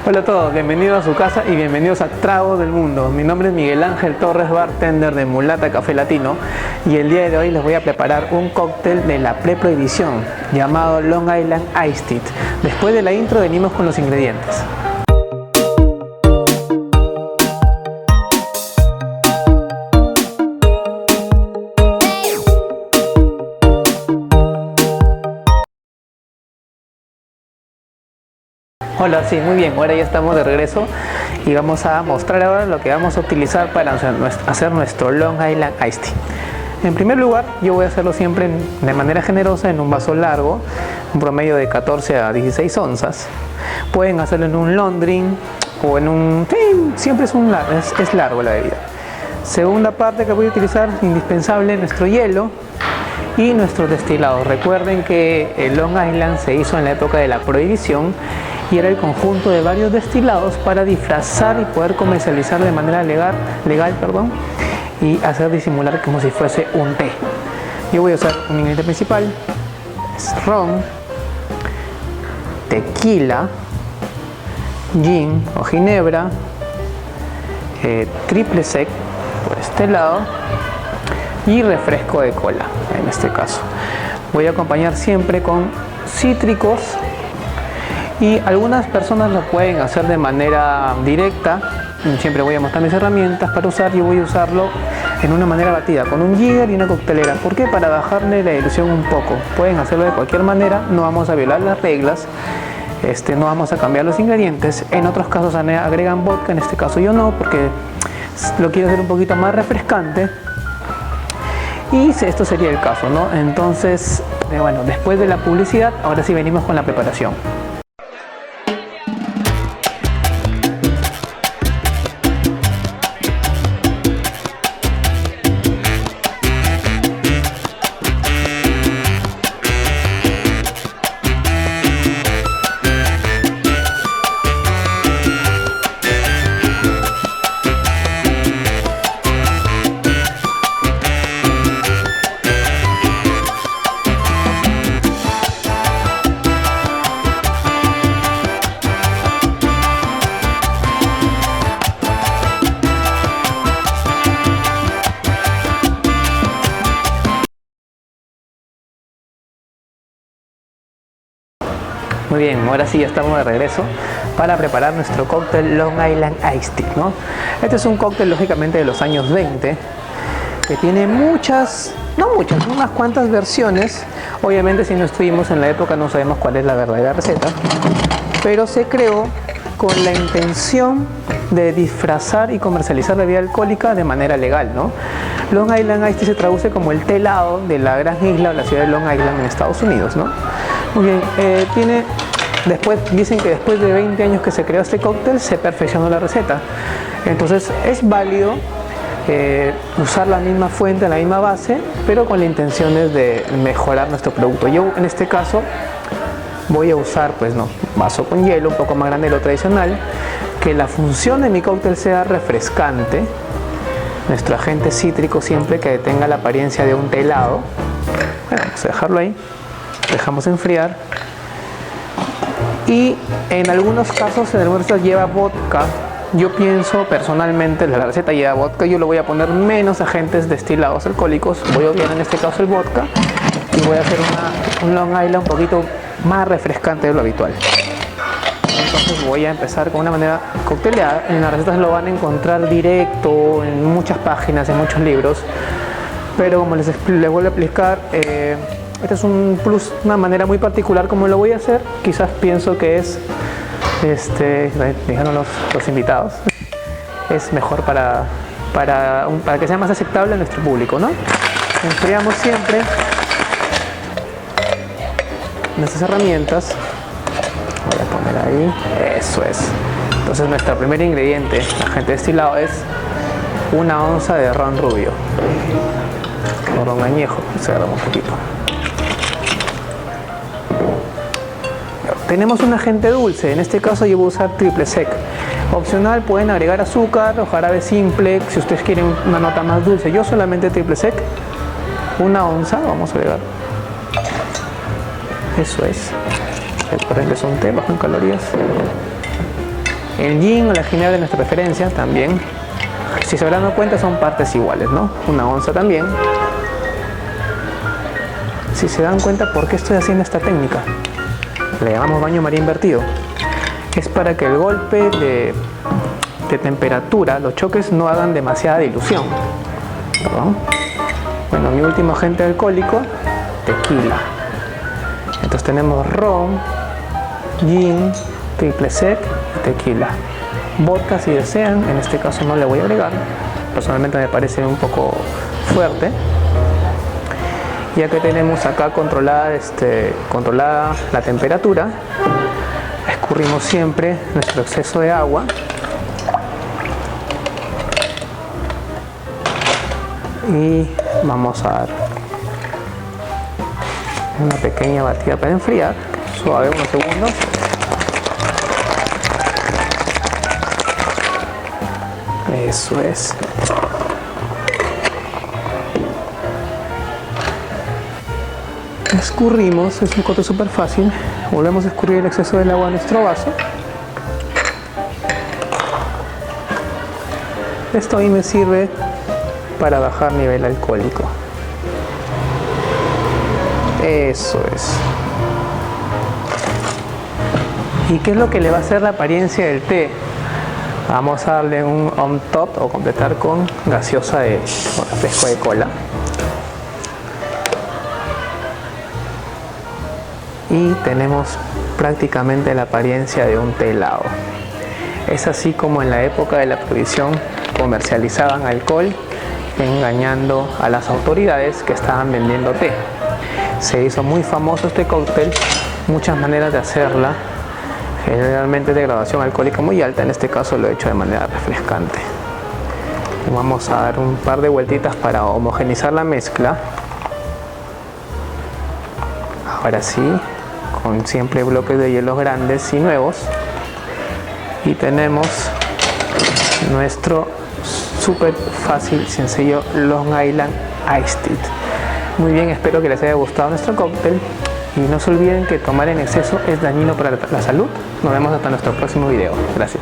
Hola a todos, bienvenidos a su casa y bienvenidos a Tragos del Mundo. Mi nombre es Miguel Ángel Torres, bartender de Mulata Café Latino, y el día de hoy les voy a preparar un cóctel de la pre-prohibición llamado Long Island Iced Tea. Después de la intro venimos con los ingredientes. Hola, sí, muy bien, ahora ya estamos de regreso y vamos a mostrar ahora lo que vamos a utilizar para hacer nuestro Long Island Iced Tea. En primer lugar, yo voy a hacerlo siempre de manera generosa en un vaso largo, un promedio de 14 a 16 onzas. Pueden hacerlo en un long drink o en un... Sí, siempre es largo la bebida. Segunda parte que voy a utilizar, indispensable, nuestro hielo y nuestros destilados. Recuerden que el Long Island se hizo en la época de la prohibición y era el conjunto de varios destilados para disfrazar y poder comercializar de manera legal, y hacer disimular como si fuese un té. Yo voy a usar un ingrediente principal, es ron, tequila, gin o ginebra, triple sec por este lado y refresco de cola. En este caso voy a acompañar siempre con cítricos, y algunas personas lo pueden hacer de manera directa. Siempre voy a mostrar mis herramientas para usar. Yo voy a usarlo en una manera batida con un jigger y una coctelera. ¿Por qué? Para bajarle la dilución un poco. Pueden hacerlo de cualquier manera, no vamos a violar las reglas, no vamos a cambiar los ingredientes. En otros casos agregan vodka, en este caso yo no, porque lo quiero hacer un poquito más refrescante. Y esto sería el caso, ¿no? Entonces, bueno, después de la publicidad, ahora sí venimos con la preparación. Muy bien, ahora sí ya estamos de regreso para preparar nuestro cóctel Long Island Iced Tea, ¿no? Este es un cóctel lógicamente de los años 20 que tiene unas cuantas versiones. Obviamente si no estuvimos en la época no sabemos cuál es la verdadera receta, pero se creó con la intención de disfrazar y comercializar la bebida alcohólica de manera legal, ¿no? Long Island Iced Tea se traduce como el té helado de la gran isla o la ciudad de Long Island en Estados Unidos, ¿no? Muy bien, dicen que después de 20 años que se creó este cóctel se perfeccionó la receta. Entonces es válido usar la misma fuente, la misma base, pero con la intención de mejorar nuestro producto. Yo en este caso voy a usar vaso con hielo, un poco más grande de lo tradicional, que la función de mi cóctel sea refrescante, nuestro agente cítrico siempre que tenga la apariencia de un té helado. Bueno, vamos a dejarlo ahí, dejamos enfriar. Y en algunos casos, lleva vodka. Yo pienso personalmente, la receta lleva vodka, yo le voy a poner menos agentes destilados alcohólicos. Voy a obviar en este caso el vodka y voy a hacer un Long Island un poquito más refrescante de lo habitual. Entonces voy a empezar con una manera cocteleada. En las recetas lo van a encontrar directo en muchas páginas, en muchos libros, pero como les vuelvo a explicar, este es un plus, una manera muy particular como lo voy a hacer. Quizás pienso que es, dijeron los invitados, es mejor para que sea más aceptable a nuestro público, ¿no? Enfriamos siempre nuestras herramientas. Voy a poner ahí, eso es. Entonces nuestro primer ingrediente, agente destilado, es 1 onza de ron rubio o ron añejo, se agarra un poquito. Tenemos un agente dulce, en este caso yo voy a usar triple sec. Opcional, pueden agregar azúcar o jarabe simple si ustedes quieren una nota más dulce. Yo solamente triple sec, 1 onza, vamos a agregar. Eso es. Recuerden que es un té bajo en calorías. El gin o la ginebra de nuestra preferencia también. Si se habrán dado cuenta, son partes iguales, ¿no? Una onza también. Si se dan cuenta por qué estoy haciendo esta técnica, le llamamos baño María invertido. Es para que el golpe de temperatura, los choques no hagan demasiada dilución. ¿No? Bueno, mi último agente alcohólico, tequila. Entonces tenemos ron, gin, triple sec y tequila. Vodka si desean, en este caso no le voy a agregar. Personalmente me parece un poco fuerte. Ya que tenemos acá controlada la temperatura, escurrimos siempre nuestro exceso de agua. Y vamos a dar una pequeña batida para enfriar, suave, unos segundos. Eso es. Escurrimos, es un corte súper fácil. Volvemos a escurrir el exceso del agua a nuestro vaso. Esto a mí me sirve para bajar nivel alcohólico. Eso es. ¿Y qué es lo que le va a hacer la apariencia del té? Vamos a darle un on top o completar con gaseosa de refresco de cola. Y tenemos prácticamente la apariencia de un té helado. Es así como en la época de la prohibición comercializaban alcohol, engañando a las autoridades que estaban vendiendo té. Se hizo muy famoso este cóctel, muchas maneras de hacerla, generalmente de graduación alcohólica muy alta, en este caso lo he hecho de manera refrescante. Vamos a dar un par de vueltitas para homogeneizar la mezcla. Ahora sí, con siempre bloques de hielos grandes y nuevos. Y tenemos nuestro súper fácil, sencillo Long Island Iced Tea. Muy bien, espero que les haya gustado nuestro cóctel. Y no se olviden que tomar en exceso es dañino para la salud. Nos vemos hasta nuestro próximo video. Gracias.